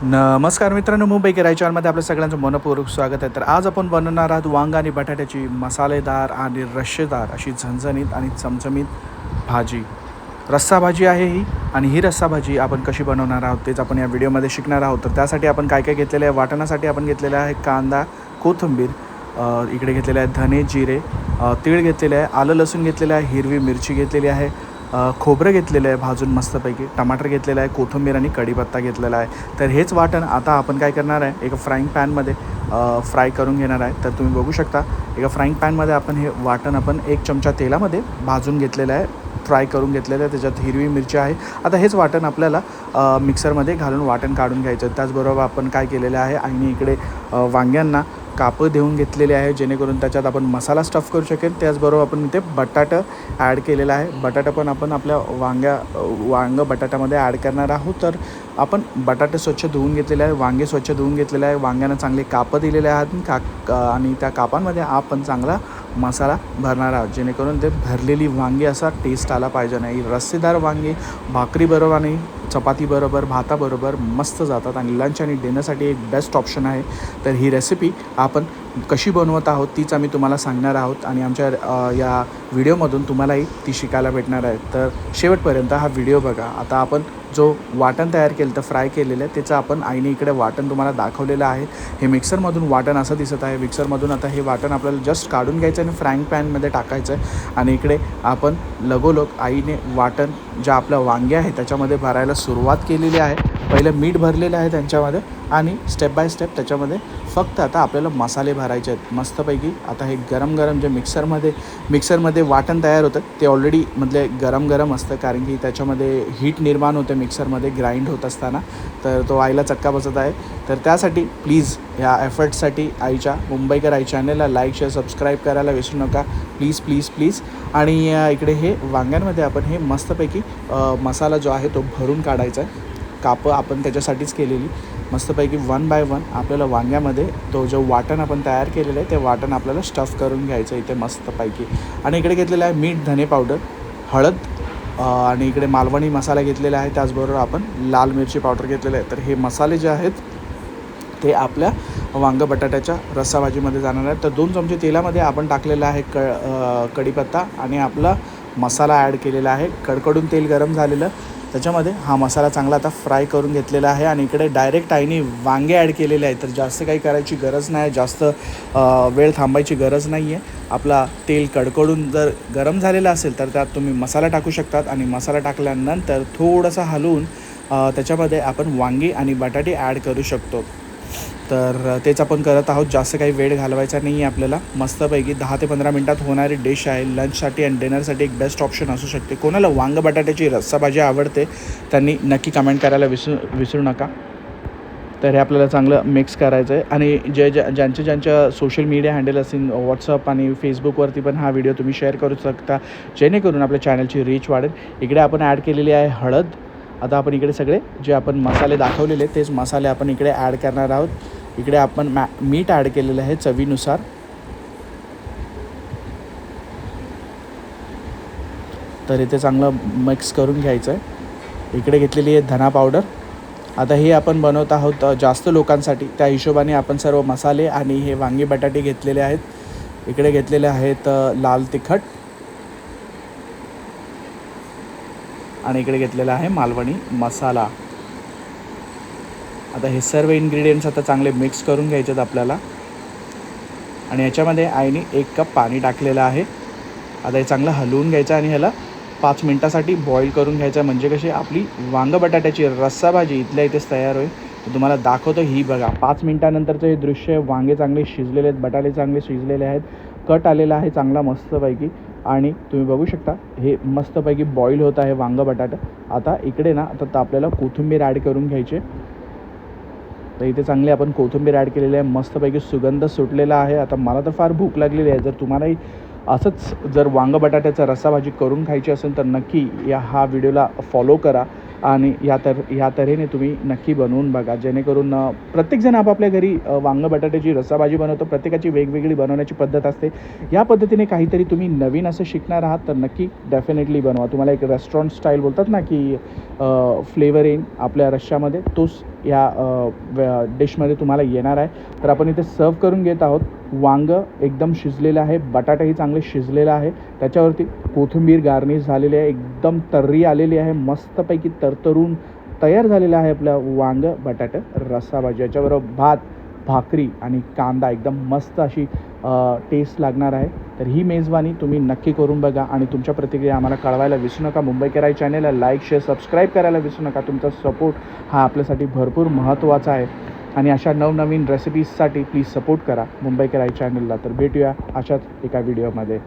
नमस्कार मित्रांनो, मुंबई किराय चॅनलमध्ये आपल्या सगळ्यांचं मनपूर्वक स्वागत आहे. तर आज आपण बनवणार आहोत वांग आणि बटाट्याची मसालेदार आणि रश्शेदार अशी झणझणीत आणि चमचमीत भाजी. रस्सा भाजी आहे ही, आणि ही रस्सा भाजी आपण कशी बनवणार आहोत तेच आपण या व्हिडिओमध्ये शिकणार आहोत. तर त्यासाठी आपण काय काय घेतलेलं आहे. वाटणासाठी आपण घेतलेलं आहे कांदा, कोथिंबीर, इकडे घेतलेले आहे धने, जिरे, तीळ घेतलेले आहे, आलं लसूण घेतलेलं आहे, हिरवी मिरची घेतलेली आहे, खोबरं घेतलेलं आहे भाजून मस्तपैकी, टमाटर घेतलेलं आहे, कोथिंबीर आणि कढीपत्ता घेतलेला आहे. तर हेच वाटण आता आपण काय करणार आहे, एका फ्राईंग पॅनमध्ये फ्राय करून घेणार आहे. तर तुम्ही बघू शकता एका फ्राईंग पॅनमध्ये आपण हे वाटण आपण 1 चमचा तेलामध्ये भाजून घेतलेलं आहे, फ्राय करून घेतलेलं आहे. त्याच्यात हिरवी मिरची आहे. आता हेच वाटण आपल्याला मिक्सरमध्ये घालून वाटण काढून घ्यायचं. त्याचबरोबर आपण काय केलेलं आहे, आणि इकडे वांग्यांना कापं देऊन घेतलेले आहे जेणेकरून त्याच्यात आपण मसाला स्टफ करू शकेल. त्याचबरोबर आपण इथे बटाटा ॲड केलेला आहे. बटाटा पण आपण आपल्या वांग बटाट्यामध्ये ॲड करणार आहोत. तर आपण बटाटे स्वच्छ धुवून घेतलेले आहे, वांगे स्वच्छ धुवून घेतलेले आहे, वांग्यांना चांगले कापं दिलेले आहेत आणि त्या कापांमध्ये आपण चांगला मसाला भरणार आहोत जेणेकरून ते भरलेली वांगी असा टेस्ट आला पाहिजे. नाही रस्सेदार वांगी भाकरीबरोबर आणि चपातीबरोबर, भाताबरोबर मस्त जातात आणि लंच आणि डिनरसाठी एक बेस्ट ऑप्शन आहे. तर ही रेसिपी आपण कशी बनवत आहोत तीच आम्ही तुम्हाला सांगणार आहोत, आणि आमच्या या व्हिडिओमधून तुम्हालाही ती शिकायला भेटणार आहे. तर शेवटपर्यंत हा व्हिडिओ बघा. आता आपण जो वाटण तयार केलं तर फ्राय केलेलं आहे त्याचं आपण आईने इकडे वाटण तुम्हाला दाखवलेलं आहे. हे मिक्सरमधून वाटण असं दिसत आहे. मिक्सरमधून आता हे वाटण आपल्याला जस्ट काढून घ्यायचं आणि फ्राईंग पॅनमध्ये टाकायचं आहे. आणि इकडे आपण लगोलग आईने वाटण ज्या आपल्या वांगे आहे त्याच्यामध्ये भरायला सुरुवात केलेली आहे. पहिलं मीठ भरलेलं आहे त्यांच्यामध्ये, आणि स्टेप बाय स्टेप त्याच्यामध्ये फक्त आता आपल्याला मसाले भरायचे आहेत मस्तपैकी. आता हे गरम गरम जे मिक्सरमध्ये वाटण तयार होतं ते ऑलरेडी मधले गरम असतं, कारण की त्याच्यामध्ये हीट निर्माण होते मिक्सरमध्ये ग्राइंड होत असताना. तर तो आईला चटका बसत आहे. तर त्यासाठी प्लीज ह्या एफर्टसाठी आईच्या मुंबईकर आई चॅनलला लाईक, शेअर, सबस्क्राईब करायला विसरू नका प्लीज. आणि इकडे हे वांग्यांमध्ये आपण हे मस्तपैकी मसाला जो आहे तो भरून काढायचा आहे. कापं आपण त्याच्यासाठीच केलेली मस्तपैकी 1 बाय 1 आपल्याला वांग्यामध्ये तो जो वाटण आपण तयार केलेलं आहे ते वाटण आपल्याला स्टफ करून घ्यायचं इथे मस्तपैकी. आणि इकडे घेतलेलं आहे मीठ, धने पावडर, हळद, आणि इकडे मालवणी मसाला घेतलेला आहे. त्याचबरोबर आपण लाल मिरची पावडर घेतलेलं आहे. तर हे मसाले जे आहेत ते आपल्या वांग बटाट्याच्या रस्साभाजीमध्ये जाणार आहेत. तर 2 चमचे तेलामध्ये आपण टाकलेलं आहे कढीपत्ता, आणि आपला मसाला ॲड केलेला आहे. कडकडून तेल गरम झालेलं त्याच्यामध्ये हा मसाला चांगला आता फ्राय करून घेतलेला आहे. आणि इकडे डायरेक्ट आईने वांगे ॲड केलेले आहेत. तर जास्त काही करायची गरज नाही, जास्त वेळ थांबायची गरज नाही आहे. आपला तेल कडकडून जर गरम झालेला असेल तर त्यात तुम्ही मसाला टाकू शकतात, आणि मसाला टाकल्यानंतर थोडंसं हलवून त्याच्यामध्ये आपण वांगी आणि बटाटे ॲड करू शकतो. तर तेच आपण करत आहोत. जास्त काही वेळ घालवायचा नाही आहे आपल्याला. मस्तपैकी 10 ते 15 मिनटात होणारी डिश आहे. लंचसाठी आणि डिनरसाठी एक बेस्ट ऑप्शन असू शकते. कोणाला वांग बटाट्याची रस्सा भाजी आवडते त्यांनी नक्की कमेंट करायला विसरू नका. तर हे आपल्याला चांगलं मिक्स करायचं आहे. आणि ज्यांच्या सोशल मीडिया हँडल असेल व्हॉट्सअप आणि फेसबुकवरती पण हा व्हिडिओ तुम्ही शेअर करू शकता जेणेकरून आपल्या चॅनलची रीच वाढेल. इकडे आपण ॲड केलेली आहे हळद. आता आपण इकडे सगळे जे आपण मसाले दाखवलेले तेच मसाले आपण इकडे ॲड करणार आहोत. इकडे आपण मीठ ॲड केलेलं आहे चवीनुसार. तर इथे चांगलं मिक्स करून घ्यायचं आहे. इकडे घेतलेली आहे धना पावडर. आता हे आपण बनवत आहोत जास्त लोकांसाठी, त्या हिशोबाने आपण सर्व मसाले आणि हे वांगी बटाटे घेतलेले आहेत. इकडे घेतलेले आहेत लाल तिखट, आणि इकडे घेतलेला आहे मालवणी मसाला. आता हे सर्व इन्ग्रेडियंट्स आता चांगले मिक्स करून घ्यायचे आहेत आपल्याला. आणि याच्यामध्ये आईने 1 कप पाणी टाकलेलं आहे. आता हे चांगलं हलवून घ्यायचं आणि ह्याला 5 मिनटासाठी बॉईल करून घ्यायचं. म्हणजे कशी आपली वांग बटाट्याची रस्सा भाजी इथल्या इथेच तयार होईल. तर तुम्हाला दाखवतो ही बघा 5 मिनटानंतरचं हे दृश्य आहे. वांगे चांगले शिजलेले आहेत, बटाटे चांगले शिजलेले आहेत, कट आलेला आहे चांगला मस्तपैकी. आणि तुम्ही बघू शकता हे मस्तपैकी बॉईल होत आहे वांग बटाटा. आता इकडे ना आता आपल्याला कोथिंबीर ॲड करून घ्यायचे. तर इथे चांगली आपण कोथिंबीर ॲड केलेली आहे. मस्तपैकी सुगंध सुटलेला आहे. आता मला तर फार भूक लागलेली आहे. जर तुम्हालाही असंच जर वांग बटाट्याचा रस्सा भाजी करून खायची असेल तर नक्की हा व्हिडिओला फॉलो करा, आणि ह्या तऱ्हेने तुम्ही नक्की बनवून बघा जेणेकरून प्रत्येकजण आपापल्या घरी वांग बटाट्याची रस्सा भाजी बनवतो. प्रत्येकाची वेगवेगळी बनवण्याची पद्धत असते. या पद्धतीने काहीतरी तुम्ही नवीन असं शिकणार आहात तर नक्की डेफिनेटली बनवा. तुम्हाला एक रेस्टॉरंट स्टाईल बोलतात ना की फ्लेवर येईन आपल्या रश्श्यामध्ये, तोच या डिशमध्ये तुम्हाला येणार आहे. तर आपण इथे सर्व करून घेत आहोत. वांगं एकदम शिजलेलं आहे, बटाटाही चांगले शिजलेला आहे, त्याच्यावरती कोथिंबीर गार्निश झालेली आहे, एकदम तर्री आलेली आहे, मस्तपैकी तरतरून तयार झालेलं आहे आपलं वांगं बटाटा रस्सा भाजी. याच्याबरोबर भात, भाकरी आणि कांदा एकदम मस्त अशी टेस्ट लागणार आहे. तर ही मेजवानी तुम्ही नक्की करून बघा आणि तुमच्या प्रतिक्रिया आम्हाला कळवायला विसरू नका. मुंबईकर आई चॅनलला लाईक, शेअर, सबस्क्राईब करायला विसरू नका. तुमचा सपोर्ट हा आपल्यासाठी भरपूर महत्त्वाचा आहे आणि अशा नवनवीन रेसिपीजसाठी प्लीज सपोर्ट करा मुंबईकर आई चॅनलला. तर भेटूया अशाच एका व्हिडिओमध्ये.